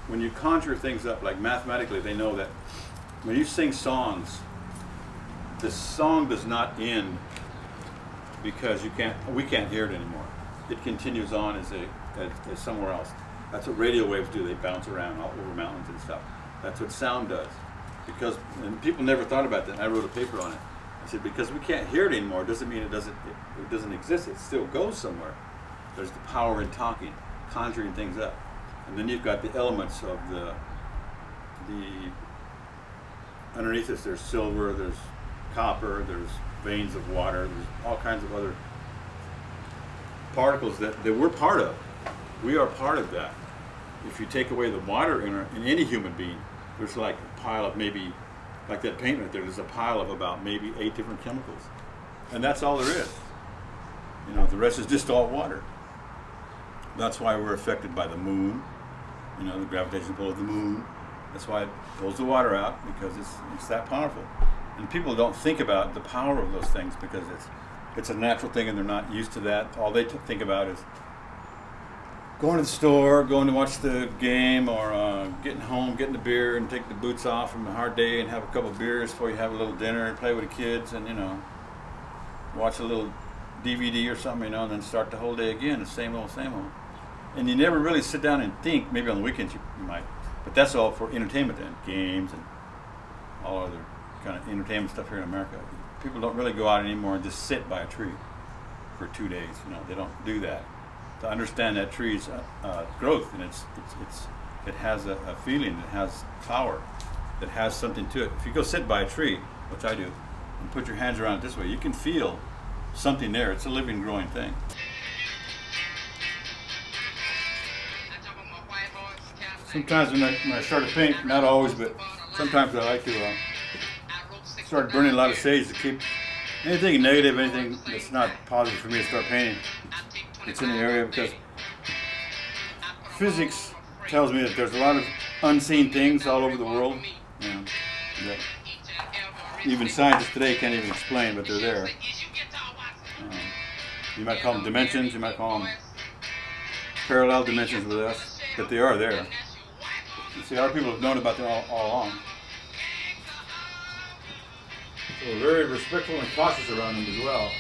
when you conjure things up, like mathematically, they know that when you sing songs, the song does not end because we can't hear it anymore. It continues on as somewhere else. That's what radio waves do. They bounce around all over mountains and stuff. That's what sound does. And people never thought about that. And I wrote a paper on it. I said, because we can't hear it anymore, it doesn't mean it doesn't exist. It still goes somewhere. There's the power in talking, conjuring things up. And then you've got the elements of the underneath us. There's silver, there's copper, there's veins of water, there's all kinds of other particles that we're part of. We are part of that. If you take away the water in any human being, there's like a pile of maybe, like that paint right there, there's a pile of about maybe 8 different chemicals. And that's all there is. You know, the rest is just all water. That's why we're affected by the moon, you know, the gravitational pull of the moon. That's why it pulls the water out, because it's that powerful. And people don't think about the power of those things because it's a natural thing and they're not used to that. All they think about is going to the store, going to watch the game, or getting home, getting a beer and take the boots off from a hard day and have a couple of beers before you have a little dinner and play with the kids and, you know, watch a little DVD or something, you know, and then start the whole day again, the same old, same old. And you never really sit down and think. Maybe on the weekends you might, but that's all for entertainment then, games and all other kind of entertainment stuff here in America. People don't really go out anymore and just sit by a tree for 2 days. You know, they don't do that. To understand that tree's growth, and it has a feeling, it has power, it has something to it. If you go sit by a tree, which I do, and put your hands around it this way, you can feel something there. It's a living, growing thing. Sometimes when I start to paint, not always, but sometimes I like to start burning a lot of sage to keep anything negative, anything that's not positive for me to start painting. It's in the area, because physics tells me that there's a lot of unseen things all over the world, you know, that even scientists today can't even explain, but they're there. You might call them dimensions, you might call them parallel dimensions with us, but they are there. You see, our people have known about them all along. So we're very respectful and cautious around them as well.